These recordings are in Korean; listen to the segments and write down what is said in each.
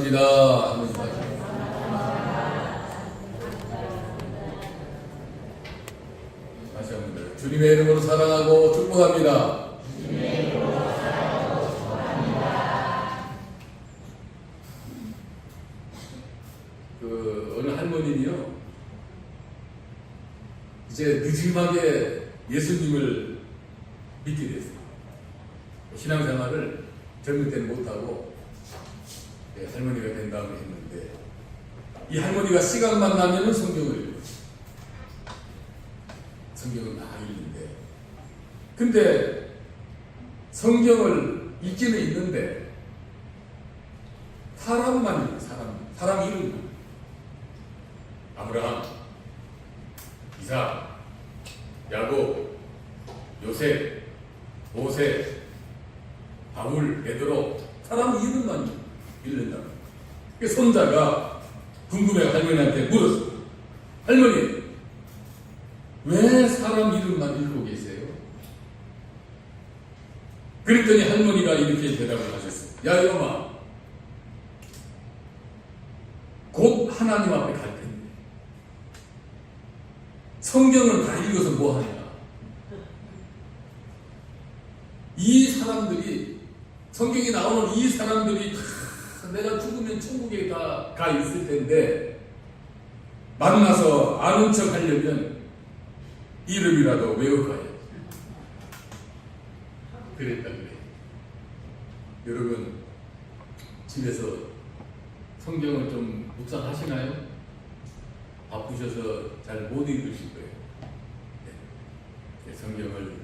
반갑습니다. 할머니 다시 한번 주님의 이름으로 사랑하고 축복합니다. 어느 할머니는요, 이제 늦음하게 예수님을 믿게 됐어요. 신앙생활을 젊을 때는 못하고 할머니가 된 다음에 했는데, 이 할머니가 시간만 나면 성경을 읽어요. 성경을 다 읽는데, 근데 성경을 읽기는 읽는데 사람만 읽어요. 사람 이름만. 아브라함, 이삭, 야곱, 요셉, 모세, 바울, 베드로, 사람 이름만 읽는다. 그 손자가 궁금해 할머니한테 물었어. 할머니, 왜 사람 이름만 읽고 계세요? 그랬더니 할머니가 이렇게 대답을 하셨어요. 야 이놈아, 곧 하나님 앞에 갈 텐데 성경을 다 읽어서 뭐 하냐? 이 사람들이, 성경에 나오는 이 사람들이 다 내가 죽으면 천국에 가 있을 텐데 만나서 아는 척 하려면 이름이라도 외워가야. 그랬다 그래. 여러분, 집에서 성경을 좀 묵상하시나요? 바쁘셔서 잘 못 읽으실 거예요. 네. 성경을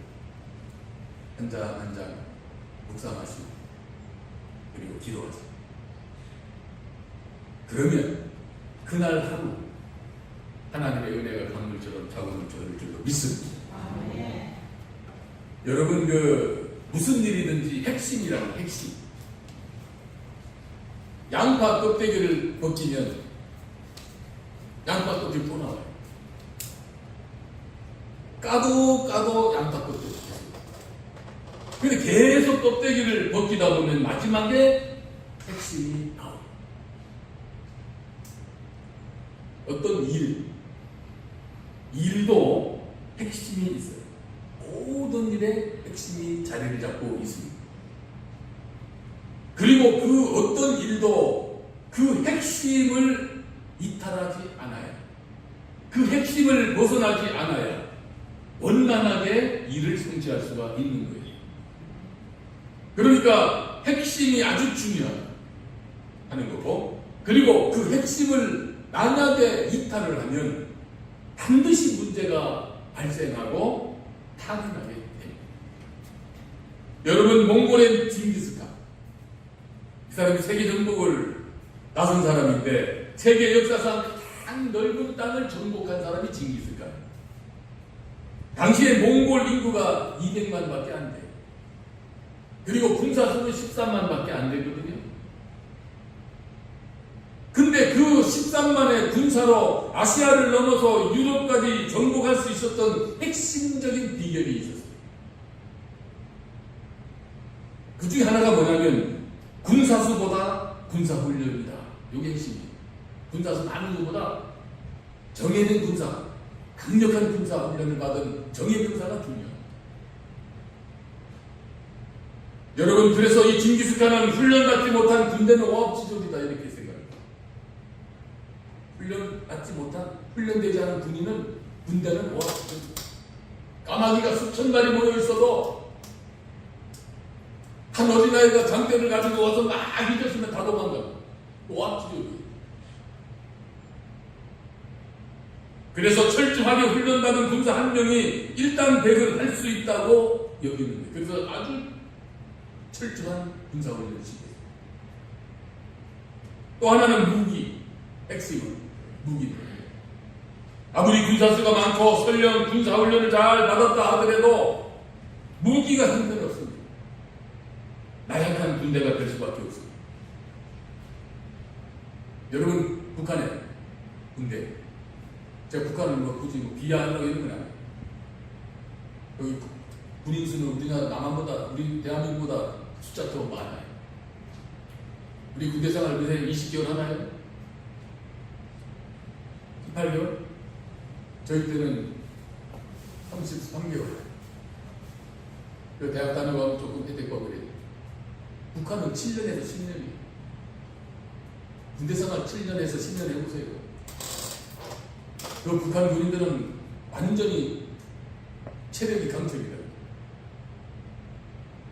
한 장 한 장 묵상하시고 그리고 기도하시고, 그러면 그날 하루 하나님의 은혜가 강물처럼 자국을 저를 줄로 믿습니다. 네. 여러분, 무슨 일이든지 핵심이라는 핵심. 양파 껍데기를 벗기면 양파 껍데기 또 나와요. 까도 양파 껍데기. 근데 계속 껍데기를 벗기다 보면 마지막에 핵심이 나와요. 어떤 일도 핵심이 있어요. 모든 일에 핵심이 자리를 잡고 있습니다. 그리고 그 어떤 일도 그 핵심을 이탈하지 않아야, 그 핵심을 벗어나지 않아야 원만하게 일을 성취할 수가 있는 거예요. 그러니까 핵심이 아주 중요하다는 거고, 그리고 그 핵심을 만약에 이탈을 하면 반드시 문제가 발생하고 타락하게 됩니다. 여러분, 몽골의 징기스칸, 이 사람이 세계 정복을 나선 사람인데 세계 역사상 가장 넓은 땅을 정복한 사람이 징기스칸. 당시에 몽골 인구가 200만 밖에 안 돼요. 그리고 군사 수는 13만 밖에 안 되거든요. 근데 그 13만의 군사로 아시아를 넘어서 유럽까지 정복할 수 있었던 핵심적인 비결이 있었어요. 그 중에 하나가 뭐냐면 군사수보다 군사훈련이다. 이게 핵심이에요. 군사수 많은 것보다 정해진 군사, 강력한 군사훈련을 받은 정예병사가 중요합니다. 여러분, 그래서 이 징기스칸은 훈련받지 못한 군대는 어업지졸이다 이렇게 생각합니다. 훈련받지 못한, 훈련되지 않은 군인은, 군대는 어업지졸이다. 까마귀가 수천 마리 모여 있어도 한 어린아이가 장대를 가지고 와서 막 휘저으면 다 도망가고 어업지졸이에요. 그래서 철저하게 훈련받은 군사 한 명이 일당백을 할 수 있다고 여기는데, 그래서 아주 철저한 군사훈련을 시켜요. 또 하나는 무기, 핵심은 무기. 아무리 군사수가 많고 설령 군사훈련을 잘 받았다 하더라도 무기가 형편없습니다. 나약한 군대가 될 수밖에 없습니다. 여러분, 북한의 군대, 제가 북한을 굳이 비하하려고 이런 건 아니에요. 여기 군인 수는 우리나라 남한보다, 우리 대한민국보다 숫자 더 많아요. 우리 군대 생활 그새 20개월 하나요? 18개월? 저희 때는 33개월. 대학 다녀가면 조금 혜택받고 그래요. 북한은 7년에서 10년이에요. 군대 생활 7년에서 10년 해보세요. 그 북한 군인들은 완전히 체력이 강철이다.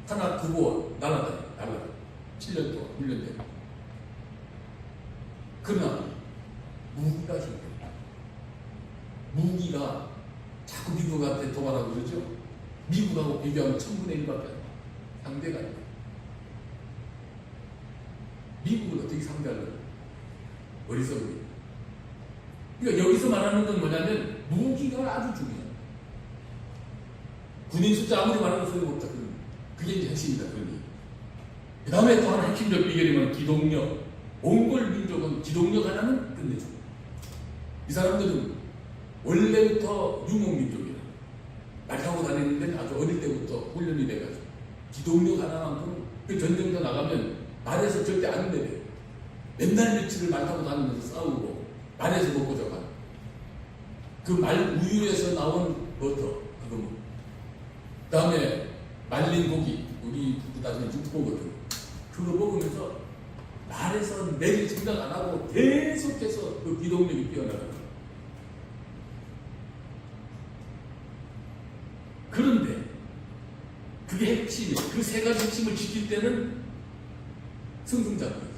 하나 두고 날아다녀. 7년 동안 훈련돼. 그러나 무기가 힘들어. 무기가 자꾸 미국한테 도발하고 그러죠. 미국하고 비교하면 1000분의 1밖에 안 돼. 상대가 아니야. 미국을 어떻게 상대하려고? 어리석으니. 그러니까 여기서 말하는 건 뭐냐면 무기가 아주 중요해. 군인 숫자 아무리 말하는 소리가 없다. 그게 이제 핵심이다. 그 다음에 또 하나 핵심적 비결이면 기동력. 몽골 민족은 기동력 하나는 끝내줘. 이 사람들은 원래부터 유목민족이야. 말 타고 다니는데 아주 어릴 때부터 훈련이 돼가지고 기동력 하나만큼 그 전쟁터 나가면 말에서 절대 안 내려. 맨날 며칠을 말 타고 다니면서 싸우고 말에서 먹고 자가. 그 말 우유에서 나온 버터 그거 먹고. 그 다음에 말린 고기 우리 북부 따지면 육포거든. 그거 먹으면서 말에서 내릴 생각 안 하고 계속해서 그 기동력이 뛰어나가요. 그런데 그게 핵심이에요. 그 세 가지 핵심을 지킬 때는 승승장구예요.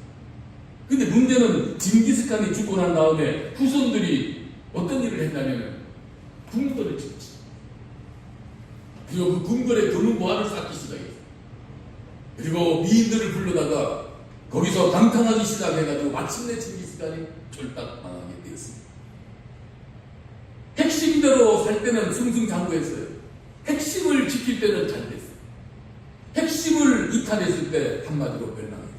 근데 문제는 징기스칸이 죽고 난 다음에 후손들이 어떤 일을 했냐면 궁궐을 짓지. 그리고 그 궁궐에 금은보화를 쌓기 시작했어요. 그리고 미인들을 불러다가 거기서 방탕하기 시작해가지고 마침내 징기스칸이 쫄딱망하게 되었습니다. 핵심대로 살 때는 승승장구했어요. 핵심을 지킬 때는 잘 됐어요. 핵심을 이탈했을 때 한마디로 멸망했어요.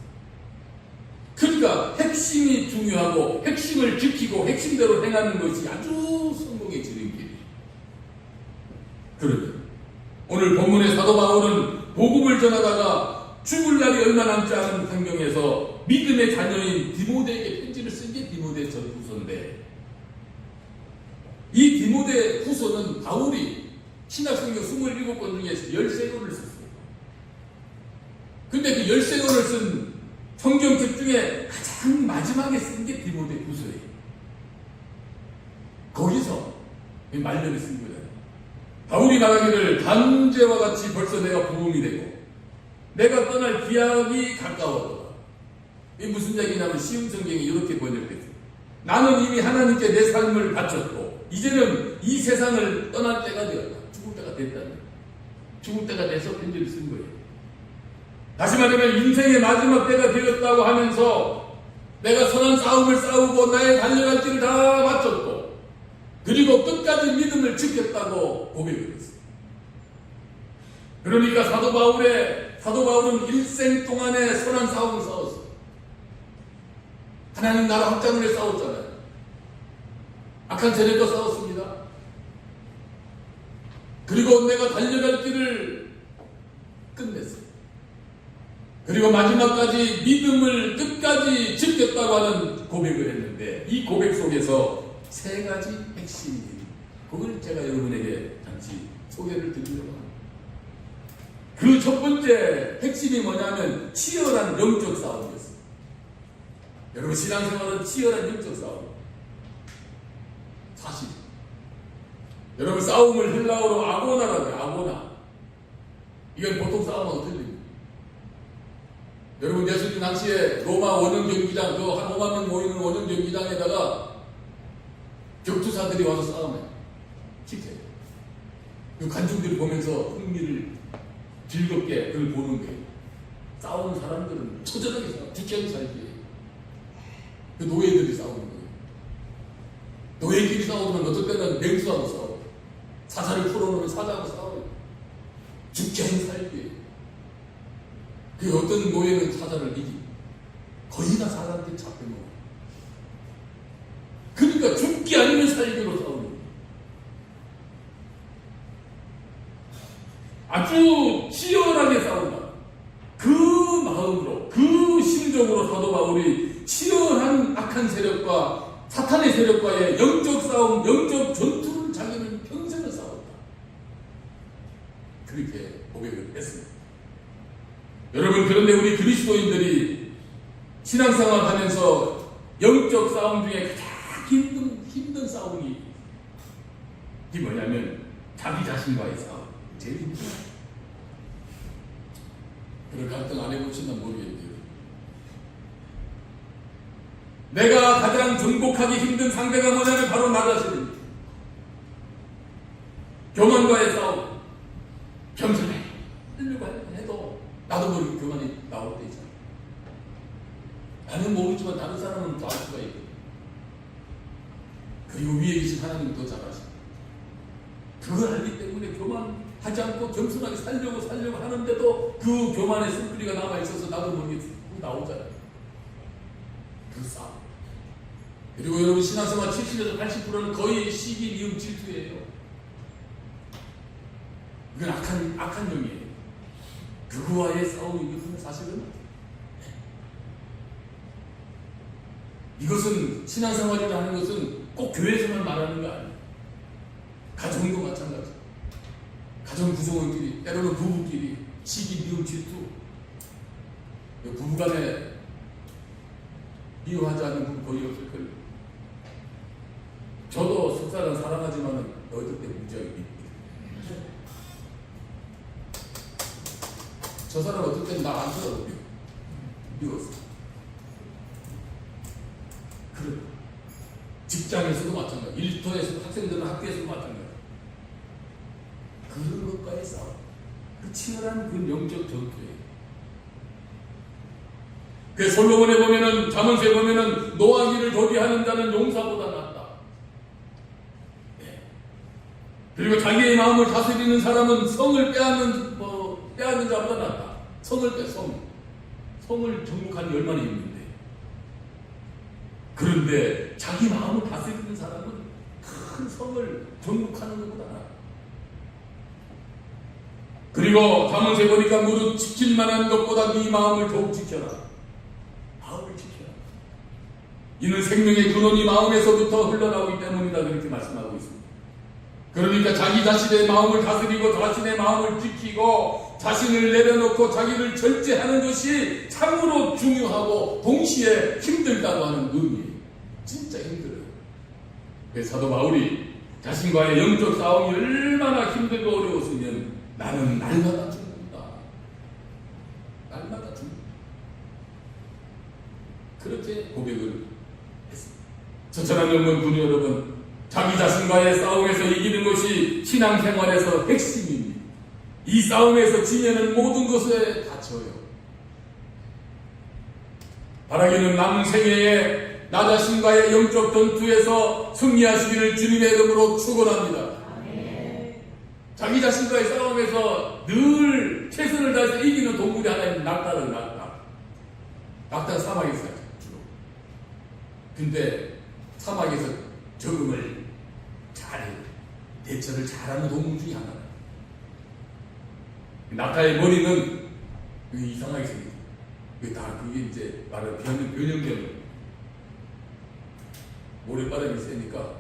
그러니까 핵심이 중요하고 핵심을 지키고 핵심대로 행하는 것이 아주 성공의 지름길이에요. 그러면 오늘 본문의 사도 바울은 복음을 전하다가 죽을 날이 얼마 남지 않은 환경에서 믿음의 자녀인 디모데에게 편지를 쓴 게 디모데 전 후서인데, 이 디모데 후서는 바울이 신약성경 27권 중에서 13권을 썼어요. 근데 그 13권을 쓴 성경책 중에 가장 마지막에 쓴 게 디모데 후서예요. 거기서 말년에 쓴 거잖아요. 바울이 말하기를 단죄와 같이 벌써 내가 복음이 되고 내가 떠날 기약이 가까웠다. 이 무슨 얘기냐면 쉬운 성경이 이렇게 번역됐어요. 나는 이미 하나님께 내 삶을 바쳤고 이제는 이 세상을 떠날 때가 되었다. 죽을 때가 됐다는. 죽을 때가 돼서 편지를 쓴 거예요. 다시 말하면 인생의 마지막 때가 되었다고 하면서 내가 선한 싸움을 싸우고 나의 달려갈 길을 다 마쳤고 그리고 끝까지 믿음을 지켰다고 고백을 했어요. 그러니까 사도 바울은 일생 동안에 선한 싸움을 싸웠어요. 하나님 나라 확장을 위해 싸웠잖아요. 악한 세력과 싸웠습니다. 그리고 내가 달려갈 길을 끝냈어요. 그리고 마지막까지 믿음을 끝까지 지켰다고 하는 고백을 했는데 이 고백 속에서 세 가지 핵심이 있습니다. 그걸 제가 여러분에게 잠시 소개를 드리려고 합니다. 그 첫 번째 핵심이 뭐냐면 치열한 영적 싸움이었어요. 여러분 신앙생활은 치열한 영적 싸움. 사실 여러분 싸움을 헬라어로 아고나라고 해요. 아고나. 이건 보통 싸움하고 틀립니다. 여러분 예수님 당시에 로마 원형 경기장 그 한 5만 명 모이는 원형 경기장에다가 격투사들이 와서 싸움해요. 실제 그 관중들이 보면서 흥미를 즐겁게 그걸 보는 거예요. 싸우는 사람들은 처절하게 싸워. 주체하게 살기. 그 노예들이 싸우는 거예요. 노예끼리 싸우면 어떨 때는 맹수하고 싸워요. 사자를 풀어놓으면 사자하고 싸워요. 주체하게 살기. 그 어떤 노예는 사자를 이기. 거의 다 사자한테 잡혀먹어요. 그러니까 죽기 아니면 살기로 싸우는 거예요. 아주 치열하게 싸운다. 그 마음으로, 그 심정으로 실질적으로 사도 바울이 치열한 악한 세력과 사탄의 세력과의 영적 싸움, 영적 전투를 자기는 평생을 싸웠다. 그렇게 고백을 했습니다. 여러분, 그런데 우리 그리스도인들이 신앙생활 하면서 영적 싸움 중에 가장 힘든 싸움이 뭐냐면 자기 자신과의 싸움. 제일 힘들어요. 그런 갈등 안 해보시나 모르겠네요. 내가 가장 정복하기 힘든 상대가 뭐냐면 바로 나 자신입니다. 교만과의 싸움. 겸손해 하려고 해도 나도 모르게 교만이 나올 때 있잖아. 나는 모르지만 다른 사람은 더 알 수가 있거든. 그리고 위에 계신 하나님은 더 잘 아시고, 그걸 알기 때문에 교만하지 않고 겸손하게 살려고 하는데도 그 교만의 쓴뿌리가 남아있어서 나도 모르게 나오잖아요. 그 싸움. 그리고 여러분, 신앙생활 70에서 80%는 거의 시기, 미움, 질투예요. 이건 악한 영이에요. 그거와의 싸움이거든요, 사실은. 이것은, 신앙생활이라는 것은 꼭 교회에서만 말하는 거 아니에요. 가정도 마찬가지. 가정 구성원끼리, 때로는 부부끼리, 시기, 미움, 질투. 부부간에 미워하지 않는 분 거의 없을 거예요. 저도 속사람 사랑하지만은 너희들 때 무지하게 미워요. 저 사람 어떨 때는 나 안 쳐다보고 미웠어. 그래. 직장에서도 마찬가지, 일터에서도, 학생들은 학교에서도 마찬가지. 그런 것과의 싸움. 그 치열한 그 영적 전투예요. 그 솔로몬에 보면은, 잠언서에 보면은 노하기를 더디하는 자는 용사보다 낫다. 네. 그리고 자기의 마음을 다스리는 사람은 성을 빼앗는 자보다 낫다. 성을 정복하는 게 얼마나 힘든데. 그런데 자기 마음을 다스리는 사람은 큰 성을 정복하는 것보다 낫다. 그리고 잠언서에 보니까 무릇 지킬 만한 것보다 네 마음을 더욱 지켜라. 마음을 지켜라. 이는 생명의 근원이 마음에서부터 흘러나오기 때문이다. 그렇게 말씀하고 있습니다. 그러니까 자기 자신의 마음을 다스리고 자신의 마음을 지키고 자신을 내려놓고 자기를 절제하는 것이 참으로 중요하고 동시에 힘들다고 하는 의미예요. 진짜 힘들어요. 그래서 사도 바울이 자신과의 영적 싸움이 얼마나 힘들고 어려웠으면 나는 날마다 죽는다. 날마다 죽는다. 그렇게 고백을 했습니다. 저처럼 영문 분이 여러분, 자기 자신과의 싸움에서 이기는 것이 신앙생활에서 핵심입니다. 이 싸움에서 지면은 모든 것에 다쳐요. 바라기는 남은 생애에 나 자신과의 영적 전투에서 승리하시기를 주님의 이름으로 축원합니다. 자기 자신과의 싸움에서 늘 최선을 다해서 이기는 동물이 하나 있는 낙타는 낙타. 낙타는 사막에서 살죠, 주로. 근데 사막에서 적응을 잘해요. 대처를 잘하는 동물 중에 하나예요. 낙타의 머리는 이상하게 생겼어요. 그게 이제 말하는 변형된 모래바람이 세니까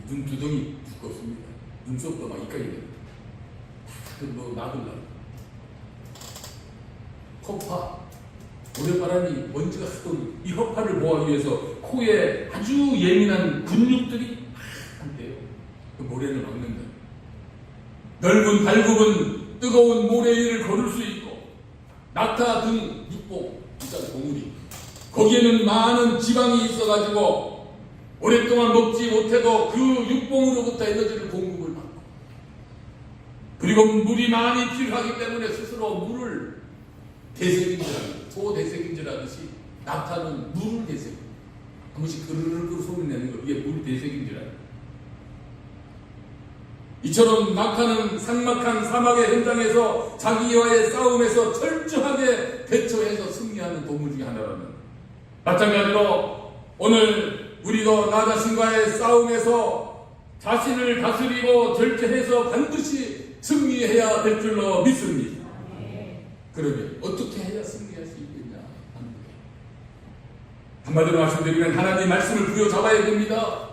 눈 두덩이 두껍습니다. 눈썹도 막 이까지 됩니다. 나들라. 허파. 모래바람이 먼지가 흩어오는 이 허파를 보호하기 위해서 코에 아주 예민한 근육들이 한대요. 그 모래를 막는다. 넓은 발굽은 뜨거운 모래 위를 걸을 수 있고, 낙타 등 육봉, 일단 동물이 거기에는 많은 지방이 있어가지고 오랫동안 먹지 못해도 그 육봉으로부터 에너지를 공급을 받고, 그리고 물이 많이 필요하기 때문에 스스로 물을 대세균질하듯이, 소대세균질하듯이 낙타는 물을 대세균, 한 번씩 그르르르 소리 내는 거, 이게 물 대세균질하는. 이처럼 낙타는 삭막한 사막의 현장에서 자기와의 싸움에서 철저하게 대처해서 승리하는 동물 중에 하나라는. 마찬가지로 오늘 우리도 나 자신과의 싸움에서 자신을 다스리고 절제해서 반드시 승리해야 될 줄로 믿습니다. 그러면 어떻게 해야 승리할 수 있겠냐 하는 거예요. 한마디로 말씀드리면 하나님 말씀을 부여잡아야 됩니다.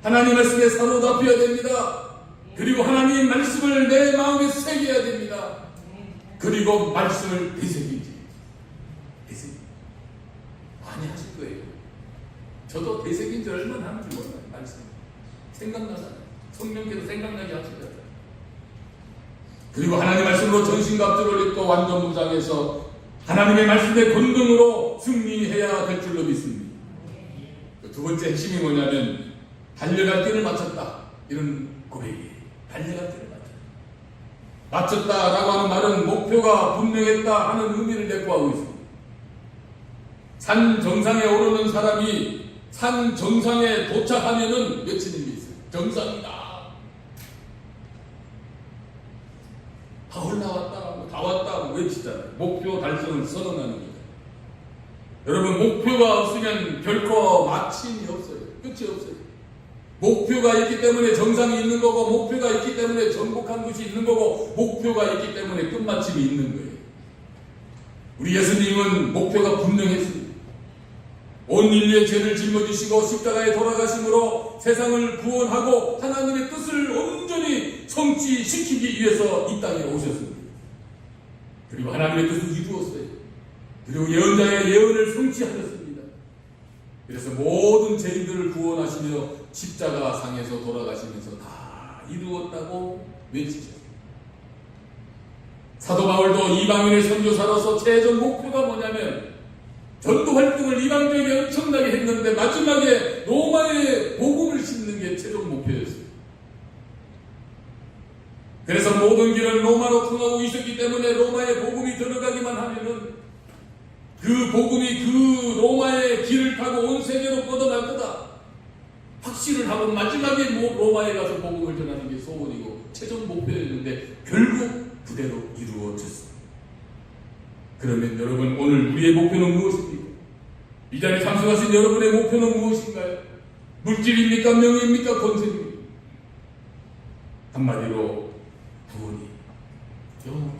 하나님 말씀에 사로잡혀야 됩니다. 그리고 하나님 말씀을 내 마음에 새겨야 됩니다. 그리고 말씀을 되새기지. 많이 하실 거예요. 저도 되새긴 지 얼마나 하는지 몰라요. 말씀 생각나잖아요. 성령께서 생각나게 하시잖아요. 그리고 하나님 말씀으로 전신갑주를 입고 완전 무장해서 하나님의 말씀의 권능으로 승리해야 될 줄로 믿습니다. 두 번째 핵심이 뭐냐면 달려갈 길을 마쳤다. 이런 고백이에요. 달려갈 길을 마쳤다. 마쳤다라고 하는 말은 목표가 분명했다 하는 의미를 내포하고 있습니다. 산 정상에 오르는 사람이 산 정상에 도착하면은 외치는 게 있어요. 정상이다. 다 올라왔다, 다 왔다 외치잖아요. 목표 달성을 선언하는 거예요. 여러분, 목표가 없으면 결코 마침이 없어요. 끝이 없어요. 목표가 있기 때문에 정상이 있는 거고, 목표가 있기 때문에 정복한 것이 있는 거고, 목표가 있기 때문에 끝마침이 있는 거예요. 우리 예수님은 목표가 분명했습니다. 온 인류의 죄를 짊어지시고 십자가에 돌아가심으로 세상을 구원하고 하나님의 뜻을 온전히 성취시키기 위해서 이 땅에 오셨습니다. 그리고 하나님의 뜻을 이루었어요. 그리고 예언자의 예언을 성취하셨습니다. 그래서 모든 죄인들을 구원하시며 십자가 상에서 돌아가시면서 다 이루었다고 외치셨습니다. 사도 바울도 이방인의 선교사로서 최종 목표가 뭐냐면 전도 활동을 이방적이 엄청나게 했는데 마지막에 로마의 복음을 심는 게 최종 목표였어요. 그래서 모든 길은 로마로 통하고 있었기 때문에 로마의 복음이 들어가기만 하면은 그 복음이 그 로마의 길을 타고 온 세계로 뻗어날 거다 확신을 하고 마지막에 로마에 가서 복음을 전하는 게 소원이고 최종 목표였는데 결국 그대로 이루어졌습니다. 그러면 여러분, 오늘 우리의 목표는 무엇입니까? 이 자리에 참석하신 여러분의 목표는 무엇인가요? 물질입니까? 명예입니까? 권세입니까? 한마디로 구원이 영원.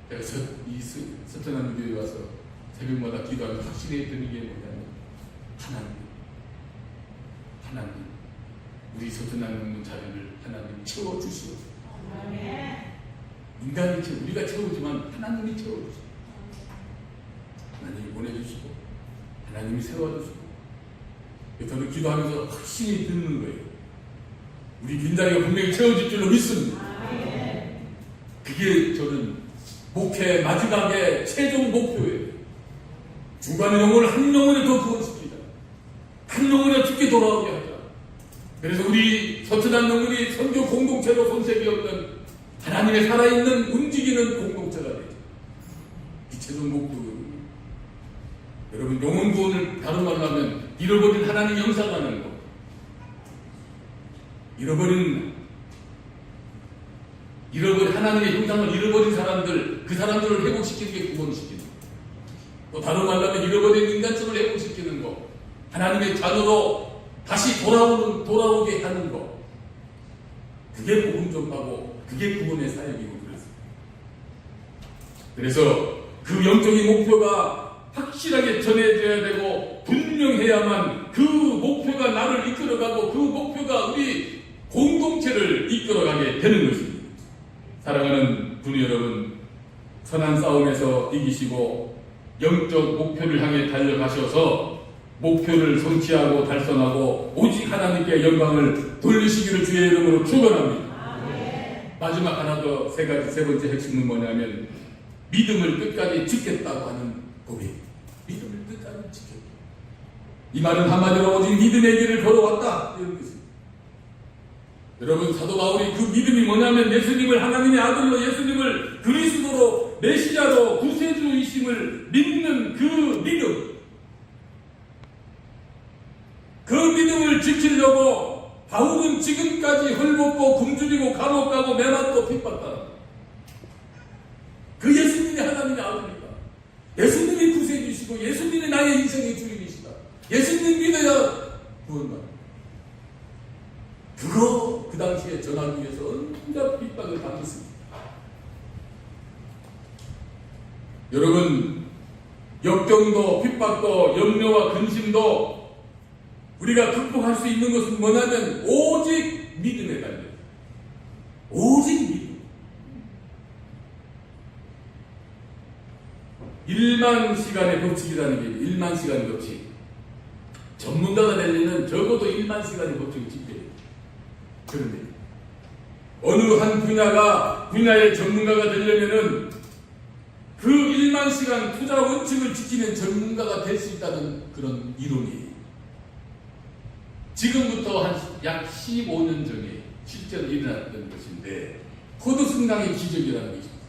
내가 이 서천한 교회에 와서 새벽마다 기도하며 확신해 드는 게 뭐냐면 하나님 우리 서천한 자리를 하나님 채워주시옵소서. 인간이 우리가 채우지만 하나님이 채워주시고 하나님이 보내주시고 하나님이 세워주시고 저는 기도하면서 확신이 드는 거예요. 우리 빈자리가 분명히 채워질 줄로 믿습니다. 그게 저는 목회 마지막에 최종 목표예요. 중간에 영혼을 한 영혼을 더 구원시키자. 한 영혼을 죽게 돌아오게 하자. 그래서 우리 서천한 영혼이 선교 공동체로 손색이었던 하나님의 살아있는 움직이는 공동체가 되죠. 이 최종 목표입니다. 여러분, 영혼 구원을 다른 말로 하면 잃어버린 하나님 영상하는 것. 잃어버린 하나님의 형상을 잃어버린 사람들, 그 사람들을 회복시키는 게 구원시키는 것. 또 다른 말로 하면 잃어버린 인간성을 회복시키는 것. 하나님의 자녀로 다시 돌아오게 하는 것. 그게 복음 전파고 그게 구원의 사역이고 그렇습니다. 그래서 그 영적인 목표가 확실하게 전해져야 되고 분명해야만 그 목표가 나를 이끌어가고 그 목표가 우리 공동체를 이끌어가게 되는 것입니다. 사랑하는 분이 여러분, 선한 싸움에서 이기시고 영적 목표를 향해 달려가셔서 목표를 성취하고 달성하고 오직 하나님께 영광을 돌리시기를 주의 이름으로 축원합니다. 마지막 하나 더 세 번째 핵심은 뭐냐면 믿음을 끝까지 지켰다고 하는 고백. 믿음을 끝까지 지켰다. 이 말은 한마디로 오직 믿음의 길을 걸어왔다 이런 것입니다. 여러분, 사도 바울이 그 믿음이 뭐냐면 예수님을 하나님의 아들로 예수님을 그리스도로 메시아로 구세주이심을 믿는 그 믿음. 그 믿음을 지키려고 바울은 지금까지 헐벗고 굶주리고 감옥 가고 매맞고 핍박받았다. 그 예수님이 하나님의 아들이다. 예수님이 구세주시고 예수님이 나의 인생의 주인이시다. 예수님 믿어야 구원받아. 그거 그 당시에 전하기 위해서 온갖 핍박을 받았습니다. 여러분, 역경도, 핍박도, 염려와 근심도 우리가 극복할 수 있는 것은 뭐냐면 오직 믿음에 달려. 오직 믿음. 1만 시간의 법칙이라는 게 1만 시간의 법칙. 전문가가 되려면 적어도 1만 시간의 법칙을 지켜야 돼요. 그런데 어느 한 분야의 전문가가 되려면은 그 1만 시간 투자 원칙을 지키는 전문가가 될 수 있다는 그런 이론이에요. 지금부터 한 약 15년 전에 실제로 일어났던 것인데 허드슨강의 기적이라는 게 있습니다.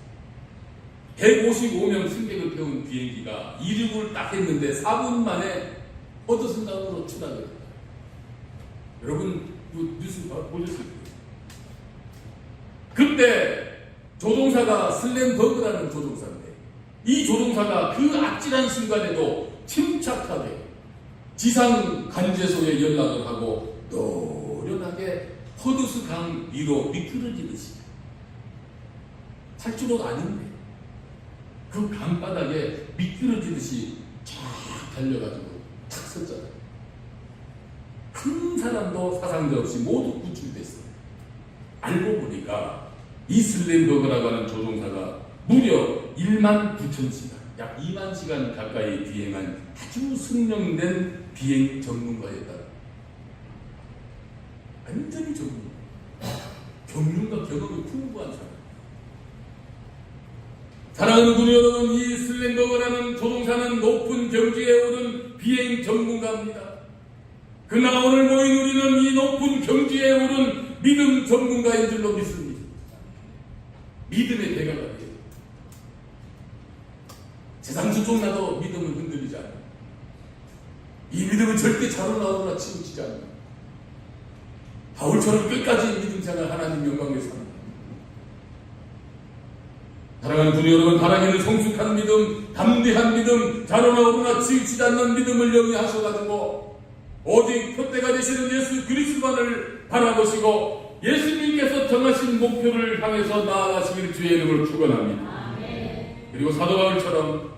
155명 승객을 태운 비행기가 이륙을 딱 했는데 4분 만에 허드슨강으로 추락을 했다. 여러분 뉴스 보셨을 거예요. 그때 조종사가 슬램버그라는 조종사인데 이 조종사가 그 아찔한 순간에도 침착하게 지상 관제소에 연락을 하고 노련하게 허드슨강 위로 미끄러지듯이 탈출로도 아닌데 그 강바닥에 미끄러지듯이 쫙 달려가지고 탁 섰잖아요. 큰 사람도 사상자 없이 모두 구출됐어요. 알고 보니까 이 슬램버그라고 하는 조종사가 무려 1만 9천 시간, 약 2만 시간 가까이 비행한 아주 숙련된 비행 전문가였다. 완전히 전문가. 경륜과 경험이 풍부한 사람. 사랑하는 군 여러분, 이 슬램버그라는 조종사는 높은 경지에 오른 비행 전문가입니다. 그러나 오늘 모인 우리는 이 높은 경지에 오른 믿음 전문가인 줄로 믿습니다. 믿음의 대가가 돼요. 세상 주종나도 믿음을 흔들리지 않아요. 이 믿음은 절대 자로나오거나 치우치지 않아요. 바울처럼 끝까지 믿음 생활 하나님 영광에 삽니다. 사랑하는 분 여러분, 하나님은 성숙한 믿음, 담대한 믿음, 자로나오거나 치우치지 않는 믿음을 영위하셔가지고 오직 표대가 되시는 예수 그리스도만을 바라보시고 예수님께서 정하신 목표를 향해서 나아가시기를 주의 이름으로 축원합니다. 그리고 사도 바울처럼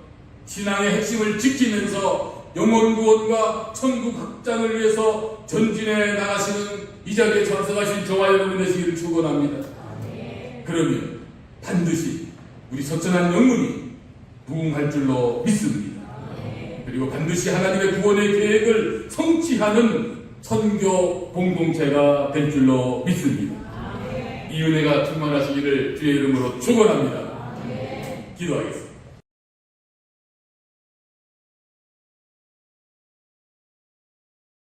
신앙의 핵심을 지키면서 영혼 구원과 천국 확장을 위해서 전진해 나가시는 이 자리에 참석하신 저와 여러분 되시기를 축원합니다. 그러면 반드시 우리 서천한 영문이 부흥할 줄로 믿습니다. 그리고 반드시 하나님의 구원의 계획을 성취하는 선교 공동체가 될 줄로 믿습니다. 이 은혜가 충만하시기를 주의 이름으로 축원합니다. 기도하겠습니다.